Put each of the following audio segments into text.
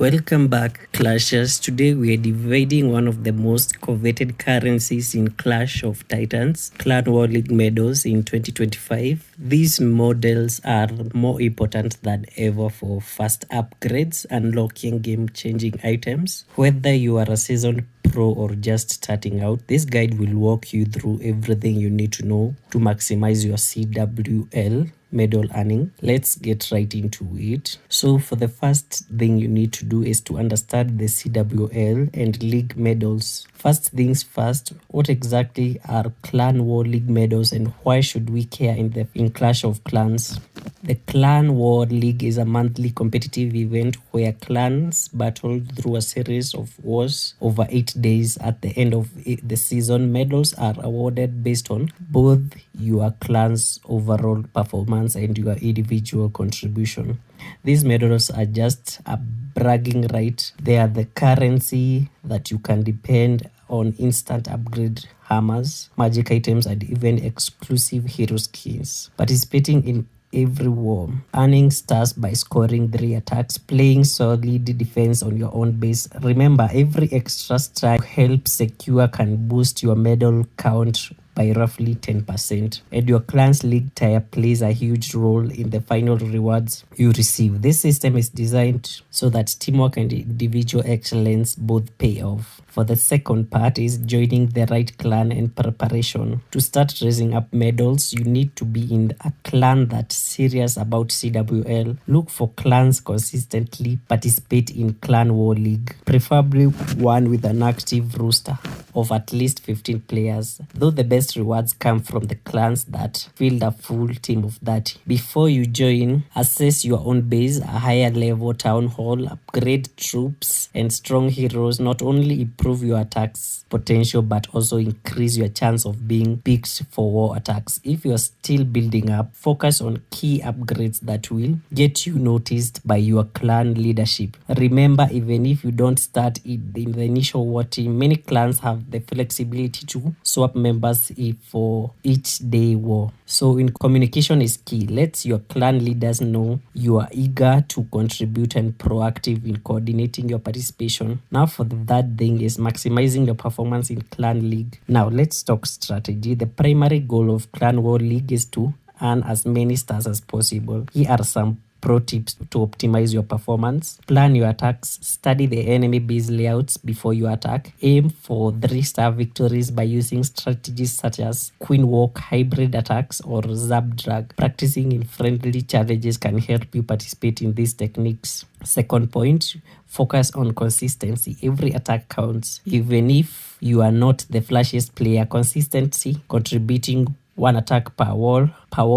Welcome back, Clashers. Today we are dividing one of the most coveted currencies in Clash of Titans, Clan War League medals in 2025. These models are more important than ever for fast upgrades, unlocking game-changing items. Whether you are a seasoned pro or just starting out, this guide will walk you through everything you need to know to maximize your CWL medal earning. Let's get right into it. So for the first thing you need to do is to understand the CWL and league medals. First things first, what exactly are Clan War League medals and why should we care in Clash of Clans? The Clan War League is a monthly competitive event where clans battle through a series of wars over 8 days. At the end of the season, medals are awarded based on both your clan's overall performance and your individual contribution. These medals are just a bragging right. They are the currency that you can depend on instant upgrade hammers, magic items, and even exclusive hero skins. Participating in every war, earning stars by scoring 3 attacks, playing solid defense on your own base. Remember, every extra strike help secure can boost your medal count by roughly 10%, and your clan's league tier plays a huge role in the final rewards you receive. This system is designed so that teamwork and individual excellence both pay off. For the second part is joining the right clan and preparation. To start raising up medals, you need to be in a clan that's serious about CWL. Look for clans consistently participate in Clan War League, preferably one with an active roster of at least 15 players, though the best rewards come from the clans that field a full team of 30. Before you join, assess your own base, a higher level town hall, upgrade troops and strong heroes. Not only improve your attacks potential but also increase your chance of being picked for war attacks. If you're still building up, focus on key upgrades that will get you noticed by your clan leadership. Remember, even if you don't start in the initial war team, many clans have the flexibility to swap members for each day war. So in communication is key. Let your clan leaders know you are eager to contribute and proactive in coordinating your participation. Now for the third thing is maximizing your performance in Clan League. Now let's talk strategy. The primary goal of Clan War League is to earn as many stars as possible. Here are some pro tips to optimize your performance. Plan your attacks. Study the enemy base layouts before you attack. Aim for 3-star victories by using strategies such as Queen Walk, hybrid attacks, or Zap Drag. Practicing in friendly challenges can help you participate in these techniques. Second point, focus on consistency. Every attack counts. Even if you are not the flashiest player, consistency, contributing 1 attack per wall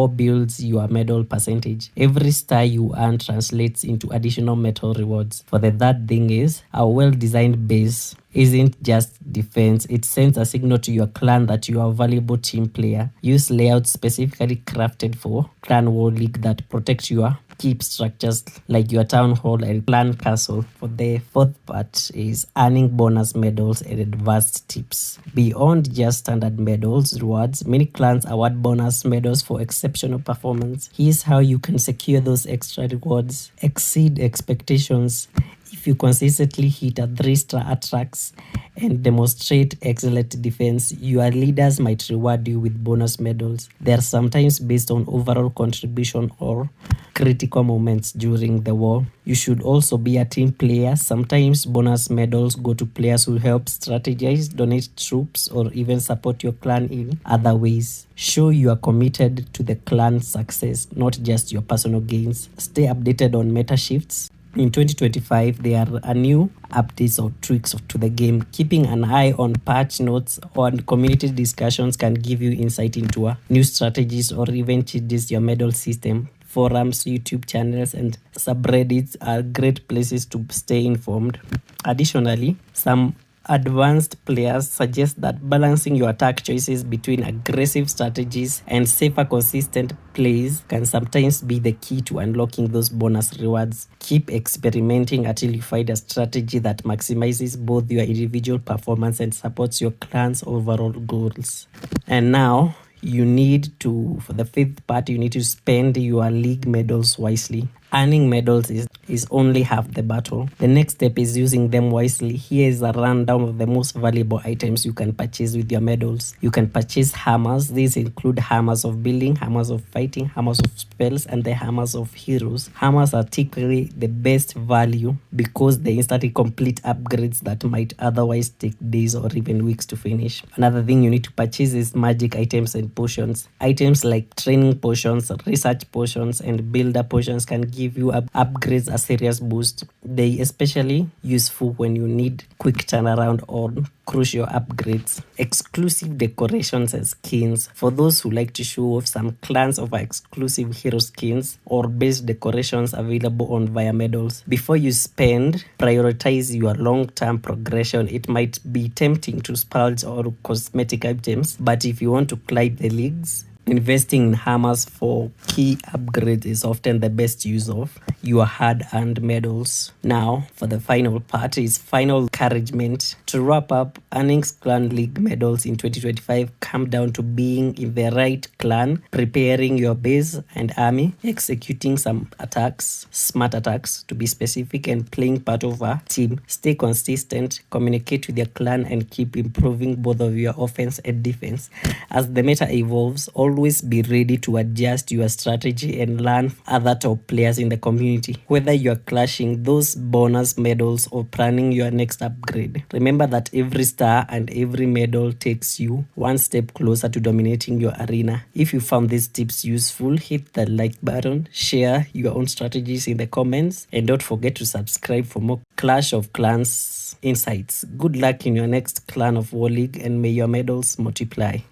builds your medal percentage. Every star you earn translates into additional medal rewards. For the third thing is, a well-designed base isn't just defense. It sends a signal to your clan that you are a valuable team player. Use layouts specifically crafted for Clan War League that protect your keep structures like your town hall and clan castle. For the fourth part is earning bonus medals and advanced tips. Beyond just standard medals rewards, many clans award bonus medals for exceptional performance. Here's how you can secure those extra rewards. Exceed expectations. If you consistently hit a 3-star attacks and demonstrate excellent defense, your leaders might reward you with bonus medals. They are sometimes based on overall contribution or critical moments during the war. You should also be a team player. Sometimes bonus medals go to players who help strategize, donate troops, or even support your clan in other ways. Show you are committed to the clan's success, not just your personal gains. Stay updated on meta shifts. In 2025, there are new updates or tweaks to the game. Keeping an eye on patch notes or community discussions can give you insight into new strategies or even changes your medal system. Forums, YouTube channels, and subreddits are great places to stay informed. Additionally, some advanced players suggest that balancing your attack choices between aggressive strategies and safer, consistent plays can sometimes be the key to unlocking those bonus rewards. Keep experimenting until you find a strategy that maximizes both your individual performance and supports your clan's overall goals. And now, for the fifth part, you need to spend your league medals wisely. Earning medals is only half the battle. The next step is using them wisely. Here is a rundown of the most valuable items you can purchase with your medals. You can purchase hammers. These include hammers of building, hammers of fighting, hammers of spells, and the hammers of heroes. Hammers are typically the best value because they instantly complete upgrades that might otherwise take days or even weeks to finish. Another thing you need to purchase is magic items and potions. Items like training potions, research potions, and builder potions can give you upgrades a serious boost. They especially useful when you need quick turnaround or crucial upgrades. Exclusive decorations and skins. For those who like to show off, some clans offer exclusive hero skins or base decorations available on via medals. Before you spend, prioritize your long-term progression. It might be tempting to splurge or cosmetic items, but if you want to climb the leagues, investing in hammers for key upgrades is often the best use of your hard-earned medals. Now, for the final part is final encouragement. To wrap up, earning clan league medals in 2025 come down to being in the right clan, preparing your base and army, executing some attacks, smart attacks to be specific, and playing part of a team. Stay consistent, communicate with your clan, and keep improving both of your offense and defense. As the meta evolves, always be ready to adjust your strategy and learn other top players in the community. Whether you're clashing those bonus medals or planning your next upgrade, remember that every star and every medal takes you one step closer to dominating your arena. If you found these tips useful, hit the like button, share your own strategies in the comments, and don't forget to subscribe for more Clash of Clans insights. Good luck in your next Clan of War League, and may your medals multiply.